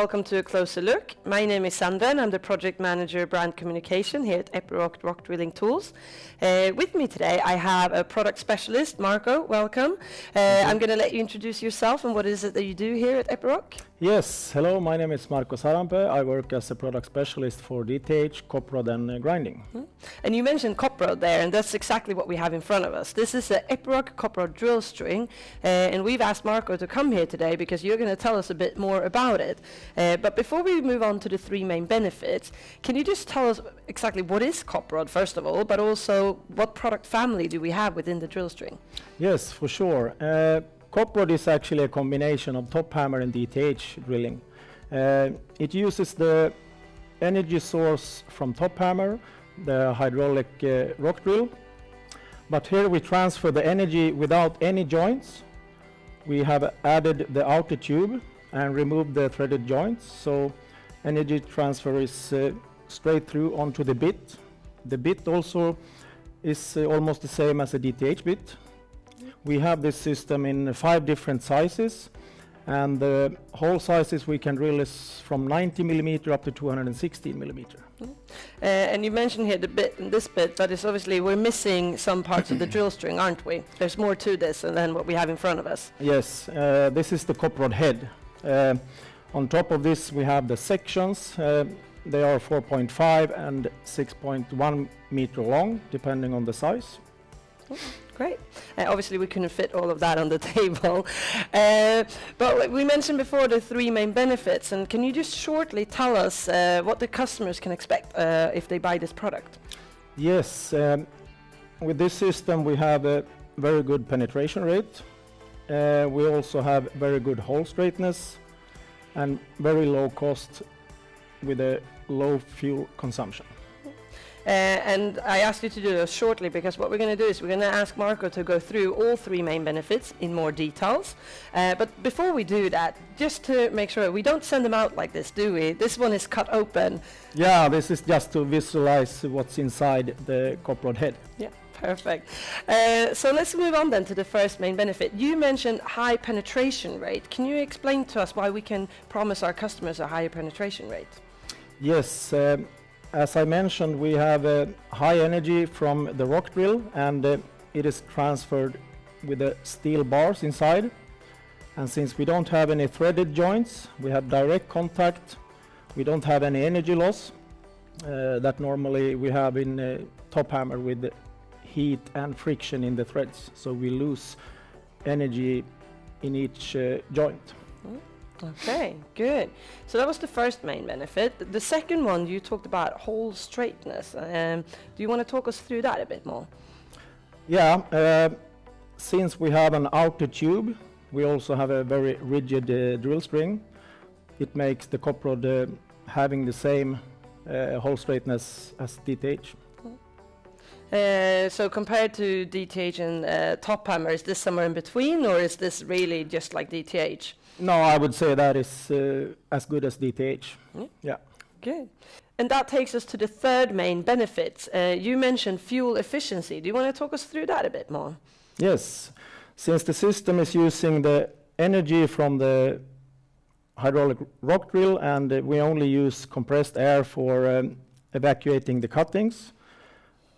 welcome to A Closer Look. My name is Sandra and I'm the Project Manager Brand Communication here at Epiroc Rock Drilling Tools. With me today I have a product specialist, Marco, welcome. I'm going to let you introduce yourself and what is it that you do here at Epiroc? Yes, hello, my name is Marco Sarampe. I work as a product specialist for DTH, COPROD and grinding. And you mentioned COPROD there, and that's exactly what we have in front of us. This is the Epiroc COPROD drill string, and we've asked Marco to come here today because you're going to tell us a bit more about it. But before we move on to the three main benefits, can you just tell us exactly what is COPROD first of all, but also what product family do we have within the drill string? Yes, for sure. COPROD is actually a combination of top hammer and DTH drilling. It uses the energy source from top hammer, the hydraulic rock drill, but here we transfer the energy without any joints. We have added the outer tube and removed the threaded joints, so energy transfer is straight through onto the bit. The bit also is almost the same as a DTH bit. We have this system in 5 different sizes, and the hole sizes we can drill is from 90 millimeter up to 216 millimeter. And you mentioned here the bit and this bit, but it's obviously we're missing some parts of the drill string, aren't we? There's more to this than what we have in front of us. Yes, this is the COPROD head. On top of this we have the sections. They are 4.5 and 6.1 meter long, depending on the size. Great. Obviously we couldn't fit all of that on the table. But we mentioned before the 3 main benefits, and can you just shortly tell us what the customers can expect if they buy this product? Yes, with this system we have a very good penetration rate. We also have very good hole straightness and very low cost with a low fuel consumption. And I asked you to do this shortly because what we're going to do is we're going to ask Marco to go through all 3 main benefits in more details. But before we do that, just to make sure, we don't send them out like this, do we? This one is cut open. Yeah, this is just to visualize what's inside the COPROD head. Yeah, perfect. So let's move on then to the first main benefit. You mentioned high penetration rate. Can you explain to us why we can promise our customers a higher penetration rate? Yes. As I mentioned, we have high energy from the rock drill, and it is transferred with the steel bars inside. And since we don't have any threaded joints, we have direct contact. We don't have any energy loss that normally we have in top hammer with heat and friction in the threads. So we lose energy in each joint. Okay, good. So that was the first main benefit. The second one, you talked about hole straightness. Do you want to talk us through that a bit more? Yeah, since we have an outer tube, we also have a very rigid drill string. It makes the COPROD having the same hole straightness as DTH. So compared to DTH and top hammer, is this somewhere in between, or is this really just like DTH? No, I would say that is as good as DTH. Yeah. Good. And that takes us to the third main benefit. You mentioned fuel efficiency. Do you want to talk us through that a bit more? Yes. Since the system is using the energy from the hydraulic rock drill, and we only use compressed air for evacuating the cuttings,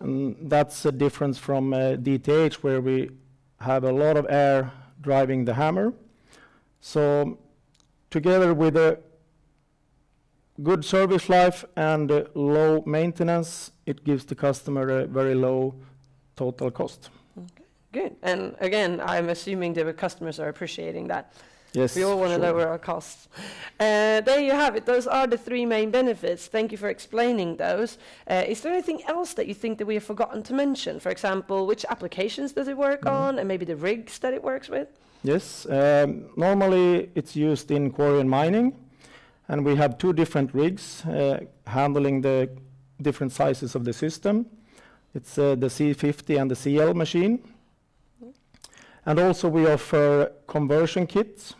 and that's a difference from DTH, where we have a lot of air driving the hammer. So together with a good service life and low maintenance, it gives the customer a very low total cost. Okay, good. And again, I'm assuming the customers are appreciating that. Yes, we all want to lower our costs. There you have it. Those are the 3 main benefits. Thank you for explaining those. Is there anything else that you think that we have forgotten to mention? For example, which applications does it work on, and maybe the rigs that it works with? Yes, normally it's used in quarry and mining, and we have 2 different rigs handling the different sizes of the system. It's the C50 and the CL machine. And also we offer conversion kits.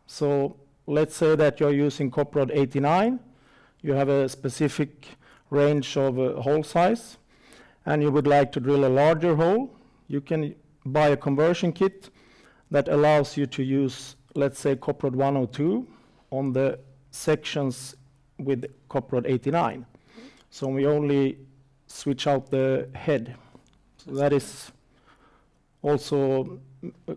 So let's say that you're using COPROD 89, you have a specific range of hole size, and you would like to drill a larger hole. You can buy a conversion kit that allows you to use, let's say, COPROD 102 on the sections with COPROD 89. So we only switch out the head. So that is also a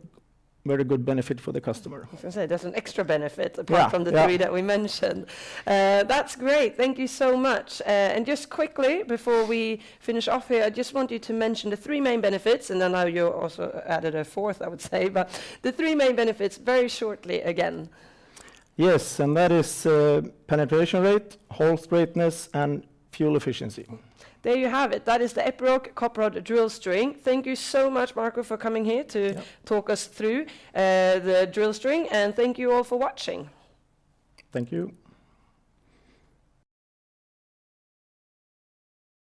very good benefit for the customer. I was going to say, there's an extra benefit apart from the three that we mentioned. That's great. Thank you so much. And just quickly, before we finish off here, I just want you to mention the three main benefits, and then now you also added a fourth, I would say, but the three main benefits very shortly again. Yes, and that is penetration rate, hole straightness, and fuel efficiency. There you have it. That is the Epiroc COPROD drill string. Thank you so much, Marco, for coming here to talk us through the drill string, and thank you all for watching. Thank you.